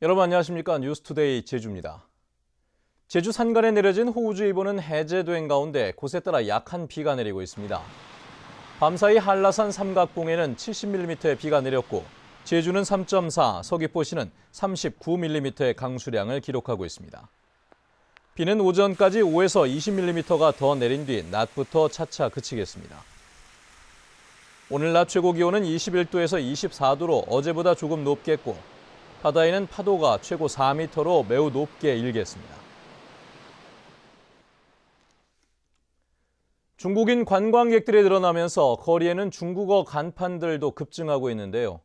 여러분 안녕하십니까? 뉴스투데이 제주입니다. 제주 산간에 내려진 호우주의보는 해제된 가운데 곳에 따라 약한 비가 내리고 있습니다. 밤사이 한라산 삼각봉에는 70mm의 비가 내렸고 제주는 3.4, 서귀포시는 39mm의 강수량을 기록하고 있습니다. 비는 오전까지 5에서 20mm가 더 내린 뒤 낮부터 차차 그치겠습니다. 오늘 낮 최고 기온은 21도에서 24도로 어제보다 조금 높겠고 바다에는 파도가 최고 4m로 매우 높게 일겠습니다. 중국인 관광객들이 늘어나면서 거리에는 중국어 간판들도 급증하고 있는데요.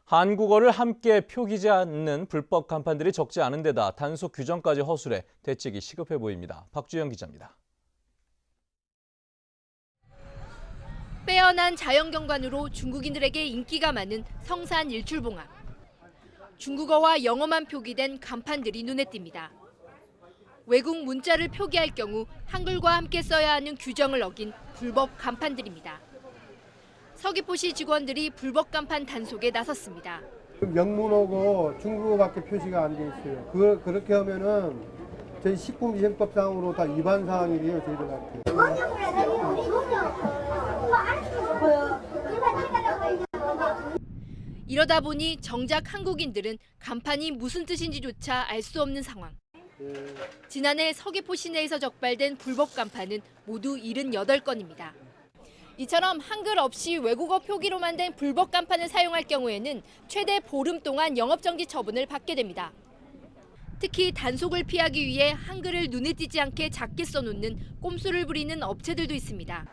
한국어를 함께 표기지 않는 불법 간판들이 적지 않은 데다 단속 규정까지 허술해 대책이 시급해 보입니다. 박주영 기자입니다. 빼어난 자연경관으로 중국인들에게 인기가 많은 성산 일출봉합. 중국어와 영어만 표기된 간판들이 눈에 띕니다. 외국 문자를 표기할 경우 한글과 함께 써야 하는 규정을 어긴 불법 간판들입니다. 서귀포시 직원들이 불법 간판 단속에 나섰습니다. 명문어고 중국어밖에 표시가 안 돼 있어요. 그렇게 하면은 저희 식품위생법상으로 다 위반 사항이래요, 저희들한테. 이러다 보니 정작 한국인들은 간판이 무슨 뜻인지조차 알 수 없는 상황. 지난해 서귀포 시내에서 적발된 불법 간판은 모두 78건입니다. 이처럼 한글 없이 외국어 표기로만 된 불법 간판을 사용할 경우에는 최대 보름 동안 영업정지 처분을 받게 됩니다. 특히 단속을 피하기 위해 한글을 눈에 띄지 않게 작게 써놓는 꼼수를 부리는 업체들도 있습니다.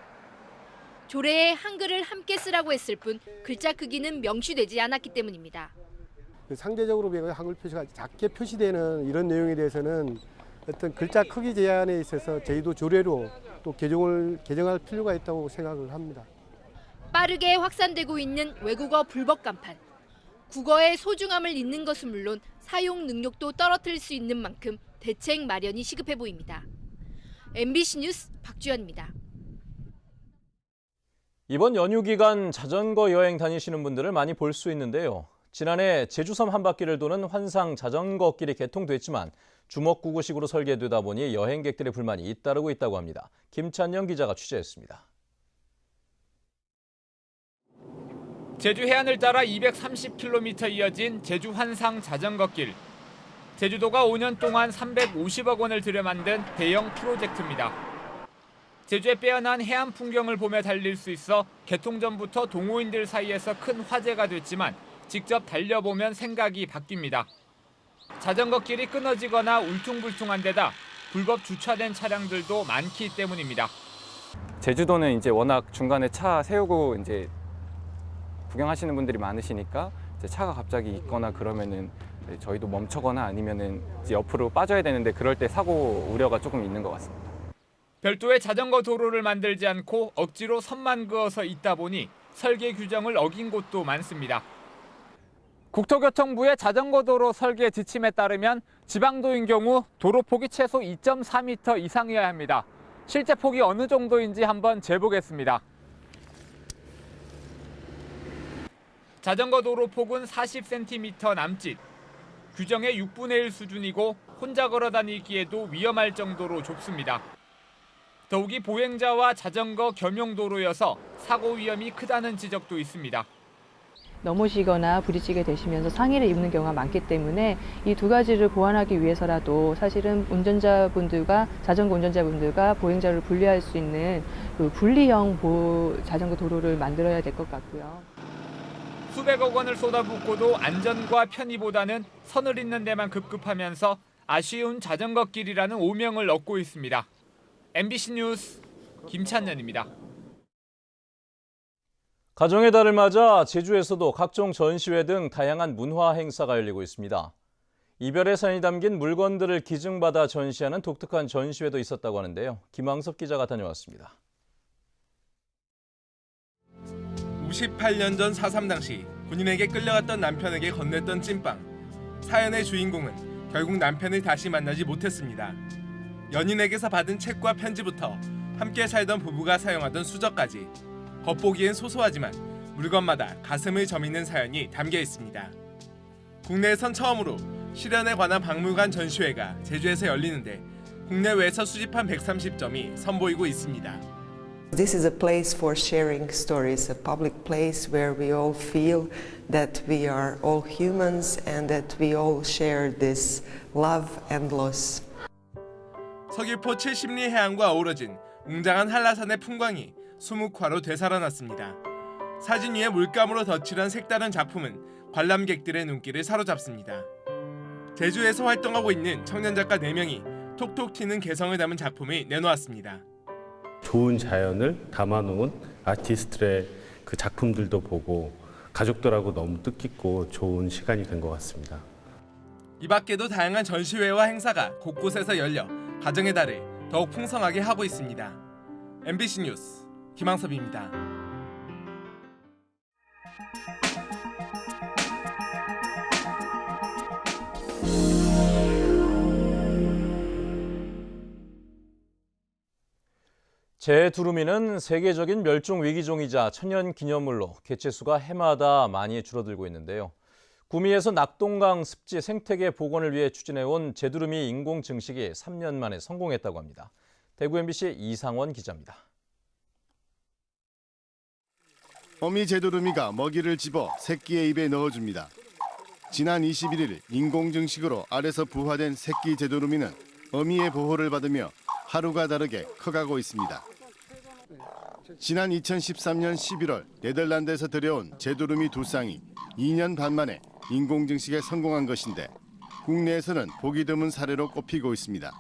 조례에 한글을 함께 쓰라고 했을 뿐 글자 크기는 명시되지 않았기 때문입니다. 상대적으로 한글 표시가 작게 표시되는 이런 내용에 대해서는 어떤 글자 크기 제한에 있어서 저희도 조례로 또 개정할 필요가 있다고 생각을 합니다. 빠르게 확산되고 있는 외국어 불법 간판. 국어의 소중함을 잊는 것은 물론 사용 능력도 떨어뜨릴 수 있는 만큼 대책 마련이 시급해 보입니다. MBC 뉴스 박주연입니다. 이번 연휴 기간 자전거 여행 다니시는 분들을 많이 볼 수 있는데요. 지난해 제주섬 한 바퀴를 도는 환상 자전거 길이 개통됐지만 주먹구구식으로 설계되다 보니 여행객들의 불만이 잇따르고 있다고 합니다. 김찬영 기자가 취재했습니다. 제주 해안을 따라 230km 이어진 제주 환상 자전거길. 제주도가 5년 동안 350억 원을 들여 만든 대형 프로젝트입니다. 제주의 빼어난 해안 풍경을 보며 달릴 수 있어 개통 전부터 동호인들 사이에서 큰 화제가 됐지만 직접 달려보면 생각이 바뀝니다. 자전거길이 끊어지거나 울퉁불퉁한 데다 불법 주차된 차량들도 많기 때문입니다. 제주도는 이제 워낙 중간에 차 세우고 이제 구경하시는 분들이 많으시니까 이제 차가 갑자기 있거나 그러면은 저희도 멈추거나 아니면은 이제 옆으로 빠져야 되는데 그럴 때 사고 우려가 조금 있는 것 같습니다. 별도의 자전거 도로를 만들지 않고 억지로 선만 그어서 있다 보니 설계 규정을 어긴 곳도 많습니다. 국토교통부의 자전거 도로 설계 지침에 따르면 지방도인 경우 도로 폭이 최소 2.4m 이상이어야 합니다. 실제 폭이 어느 정도인지 한번 재보겠습니다. 자전거 도로 폭은 40cm 남짓. 규정의 6분의 1 수준이고 혼자 걸어 다니기에도 위험할 정도로 좁습니다. 더욱이 보행자와 자전거 겸용 도로여서 사고 위험이 크다는 지적도 있습니다. 넘어지거나 부딪히게 되시면서 상해를 입는 경우가 많기 때문에 이 두 가지를 보완하기 위해서라도 사실은 자전거 운전자분들과 보행자를 분리할 수 있는 그 분리형 자전거 도로를 만들어야 될 것 같고요. 수백억 원을 쏟아붓고도 안전과 편의보다는 선을 잇는 데만 급급하면서 아쉬운 자전거길이라는 오명을 얻고 있습니다. MBC 뉴스 김찬년입니다. 가정의 달을 맞아 제주에서도 각종 전시회 등 다양한 문화 행사가 열리고 있습니다. 이별의 사연이 담긴 물건들을 기증받아 전시하는 독특한 전시회도 있었다고 하는데요. 김왕섭 기자가 다녀왔습니다. 58년 전 4.3 당시 군인에게 끌려갔던 남편에게 건넸던 찐빵. 사연의 주인공은 결국 남편을 다시 만나지 못했습니다. 연인에게서 받은 책과 편지부터 함께 살던 부부가 사용하던 수저까지 겉보기엔 소소하지만 물건마다 가슴을 저미는 사연이 담겨 있습니다. 국내에선 처음으로 실현에 관한 박물관 전시회가 제주에서 열리는데 국내외에서 수집한 130점이 선보이고 있습니다. This is a place for sharing stories, a public place where we all feel that we are all humans and that we all share this love and loss. 서귀포 70리 해안과 어우러진 웅장한 한라산의 풍광이 수묵화로 되살아났습니다. 사진 위에 물감으로 덧칠한 색다른 작품은 관람객들의 눈길을 사로잡습니다. 제주에서 활동하고 있는 청년 작가 4명이 톡톡 튀는 개성을 담은 작품을 내놓았습니다. 좋은 자연을 담아놓은 아티스트의 그 작품들도 보고 가족들하고 너무 뜻깊고 좋은 시간이 된 것 같습니다. 이 밖에도 다양한 전시회와 행사가 곳곳에서 열려 가정의 달을 더욱 풍성하게 하고 있습니다. MBC 뉴스 김항섭입니다. 제두루미는 세계적인 멸종 위기종이자 천연기념물로 개체수가 해마다 많이 줄어들고 있는데요. 구미에서 낙동강 습지 생태계 복원을 위해 추진해온 제두루미 인공 증식이 3년 만에 성공했다고 합니다. 대구 MBC 이상원 기자입니다. 어미 제두루미가 먹이를 집어 새끼의 입에 넣어줍니다. 지난 21일 인공 증식으로 알에서 부화된 새끼 제두루미는 어미의 보호를 받으며 하루가 다르게 커가고 있습니다. 지난 2013년 11월 네덜란드에서 들여온 제두루미 2쌍이 2년 반 만에 인공 증식에 성공한 것인데 국내에서는 보기 드문 사례로 꼽히고 있습니다.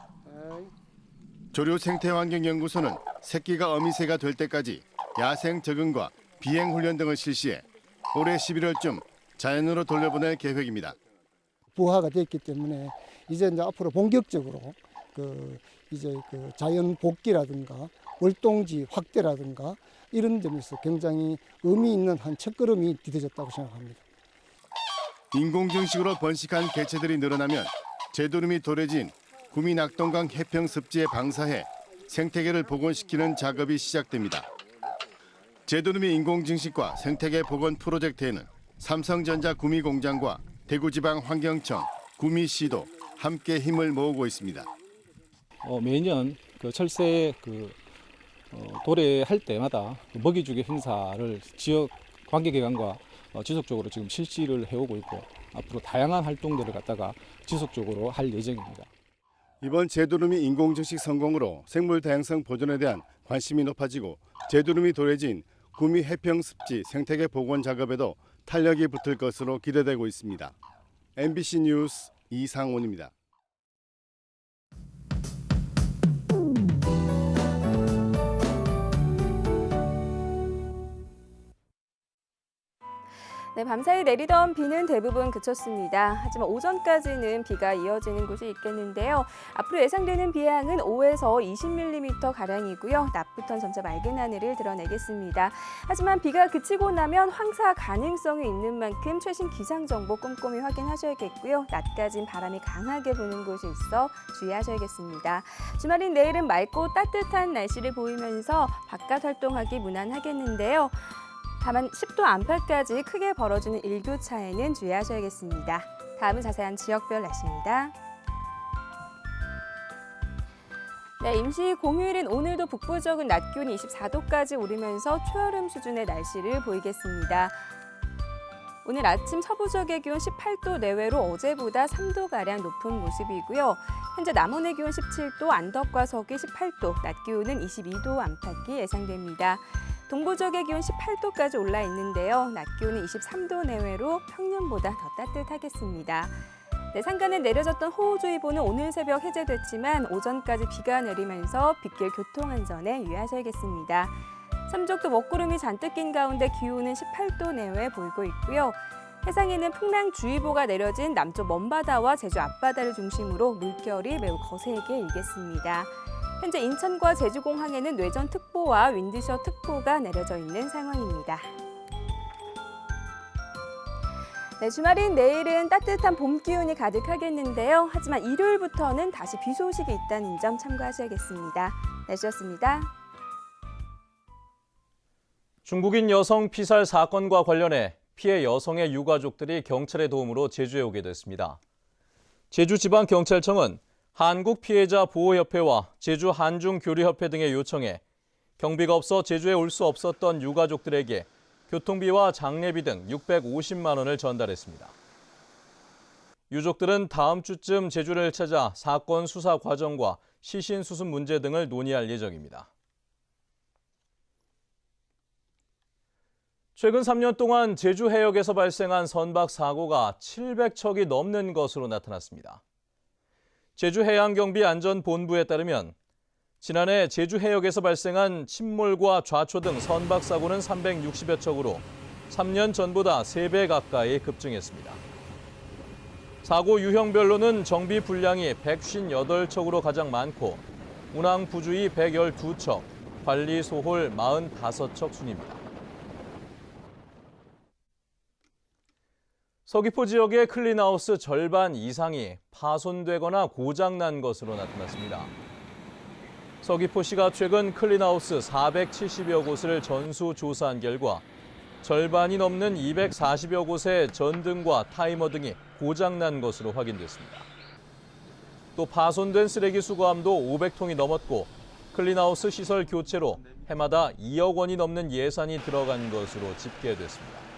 조류생태환경연구소는 새끼가 어미새가 될 때까지 야생 적응과 비행 훈련 등을 실시해 올해 11월쯤 자연으로 돌려보낼 계획입니다. 부화가 됐기 때문에 이제 앞으로 본격적으로 이제 자연 복귀라든가 월동지 확대라든가 이런 점에서 굉장히 의미 있는 한 첫걸음이 디뎌졌다고 생각합니다. 인공증식으로 번식한 개체들이 늘어나면 제두루미 도래지인 구미 낙동강 해평 습지에 방사해 생태계를 복원시키는 작업이 시작됩니다. 제두루미 인공증식과 생태계 복원 프로젝트에는 삼성전자 구미공장과 대구지방환경청, 구미시도 함께 힘을 모으고 있습니다. 매년 철새 도래할 때마다 먹이주기 행사를 지역 관계기관과 지속적으로 지금 실시를 해오고 있고 앞으로 다양한 활동들을 갖다가 지속적으로 할 예정입니다. 이번 제두루미 인공증식 성공으로 생물 다양성 보존에 대한 관심이 높아지고 제두루미 도래지인 구미 해평 습지 생태계 복원 작업에도 탄력이 붙을 것으로 기대되고 있습니다. MBC 뉴스 이상원입니다. 네, 밤사이 내리던 비는 대부분 그쳤습니다. 하지만 오전까지는 비가 이어지는 곳이 있겠는데요. 앞으로 예상되는 비양은 5에서 20mm가량이고요. 낮부터는 점차 맑은 하늘을 드러내겠습니다. 하지만 비가 그치고 나면 황사 가능성이 있는 만큼 최신 기상정보 꼼꼼히 확인하셔야겠고요. 낮까진 바람이 강하게 부는 곳이 있어 주의하셔야겠습니다. 주말인 내일은 맑고 따뜻한 날씨를 보이면서 바깥 활동하기 무난하겠는데요. 다만 10도 안팎까지 크게 벌어지는 일교차에는 주의하셔야겠습니다. 다음은 자세한 지역별 날씨입니다. 네, 임시 공휴일인 오늘도 북부 지역은 낮 기온이 24도까지 오르면서 초여름 수준의 날씨를 보이겠습니다. 오늘 아침 서부 지역의 기온 18도 내외로 어제보다 3도가량 높은 모습이고요. 현재 남원의 기온 17도, 안덕과 서귀 18도, 낮 기온은 22도 안팎이 예상됩니다. 동부 지역의 기온 18도까지 올라 있는데요. 낮 기온은 23도 내외로 평년보다 더 따뜻하겠습니다. 네, 산간에 내려졌던 호우주의보는 오늘 새벽 해제됐지만 오전까지 비가 내리면서 빗길 교통안전에 유의하셔야겠습니다. 삼족도 먹구름이 잔뜩 낀 가운데 기온은 18도 내외 보이고 있고요. 해상에는 풍랑주의보가 내려진 남쪽 먼바다와 제주 앞바다를 중심으로 물결이 매우 거세게 일겠습니다. 현재 인천과 제주공항에는 뇌전특보와 윈드셔특보가 내려져 있는 상황입니다. 네, 주말인 내일은 따뜻한 봄 기운이 가득하겠는데요. 하지만 일요일부터는 다시 비 소식이 있다는 점 참고하셔야겠습니다. 날씨였습니다. 중국인 여성 피살 사건과 관련해 피해 여성의 유가족들이 경찰의 도움으로 제주에 오게 됐습니다. 제주지방경찰청은 한국피해자보호협회와 제주한중교류협회 등의 요청에 경비가 없어 제주에 올 수 없었던 유가족들에게 교통비와 장례비 등 650만 원을 전달했습니다. 유족들은 다음 주쯤 제주를 찾아 사건 수사 과정과 시신 수습 문제 등을 논의할 예정입니다. 최근 3년 동안 제주 해역에서 발생한 선박 사고가 700척이 넘는 것으로 나타났습니다. 제주해양경비안전본부에 따르면 지난해 제주 해역에서 발생한 침몰과 좌초 등 선박 사고는 360여 척으로 3년 전보다 3배 가까이 급증했습니다. 사고 유형별로는 정비 불량이 158척으로 가장 많고 운항 부주의 112척, 관리 소홀 45척 순입니다. 서귀포 지역의 클린하우스 절반 이상이 파손되거나 고장난 것으로 나타났습니다. 서귀포시가 최근 클린하우스 470여 곳을 전수조사한 결과 절반이 넘는 240여 곳의 전등과 타이머 등이 고장난 것으로 확인됐습니다. 또 파손된 쓰레기 수거함도 500통이 넘었고 클린하우스 시설 교체로 해마다 2억 원이 넘는 예산이 들어간 것으로 집계됐습니다.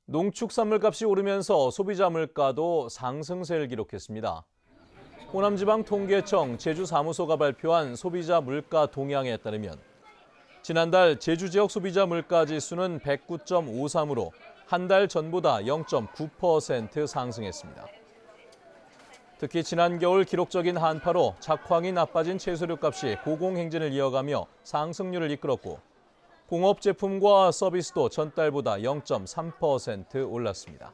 농축산물값이 오르면서 소비자 물가도 상승세를 기록했습니다. 호남지방통계청 제주사무소가 발표한 소비자 물가 동향에 따르면 지난달 제주 지역 소비자 물가 지수는 109.53으로 한 달 전보다 0.9% 상승했습니다. 특히 지난 겨울 기록적인 한파로 작황이 나빠진 채소류값이 고공행진을 이어가며 상승률을 이끌었고 공업 제품과 서비스도 전달보다 0.3% 올랐습니다.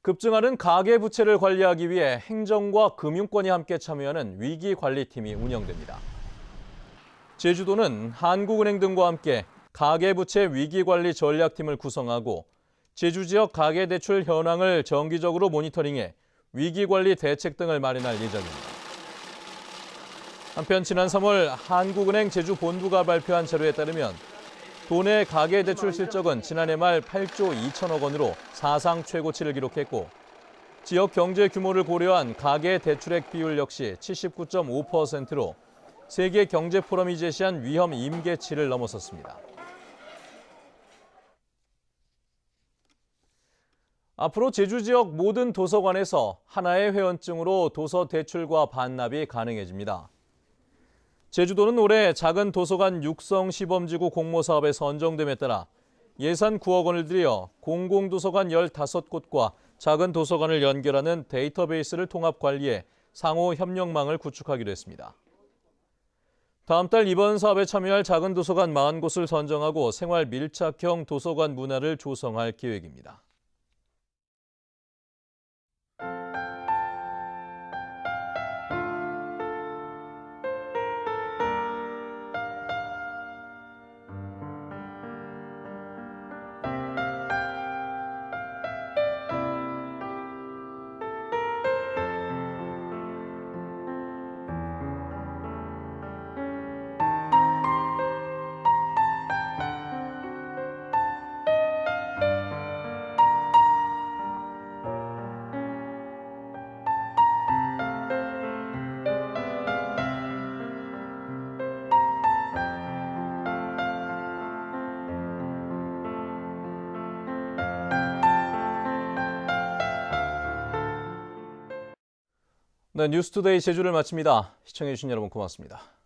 급증하는 가계부채를 관리하기 위해 행정과 금융권이 함께 참여하는 위기관리팀이 운영됩니다. 제주도는 한국은행 등과 함께 가계부채 위기관리 전략팀을 구성하고 제주 지역 가계대출 현황을 정기적으로 모니터링해 위기관리 대책 등을 마련할 예정입니다. 한편 지난 3월 한국은행 제주본부가 발표한 자료에 따르면 도내 가계대출 실적은 지난해 말 8조 2천억 원으로 사상 최고치를 기록했고 지역 경제 규모를 고려한 가계대출액 비율 역시 79.5%로 세계경제포럼이 제시한 위험 임계치를 넘어섰습니다. 앞으로 제주 지역 모든 도서관에서 하나의 회원증으로 도서 대출과 반납이 가능해집니다. 제주도는 올해 작은 도서관 육성 시범지구 공모 사업에 선정됨에 따라 예산 9억 원을 들여 공공도서관 15곳과 작은 도서관을 연결하는 데이터베이스를 통합 관리해 상호 협력망을 구축하기로 했습니다. 다음 달 이번 사업에 참여할 작은 도서관 40곳을 선정하고 생활 밀착형 도서관 문화를 조성할 계획입니다. 네, 뉴스투데이 제주를 마칩니다. 시청해주신 여러분 고맙습니다.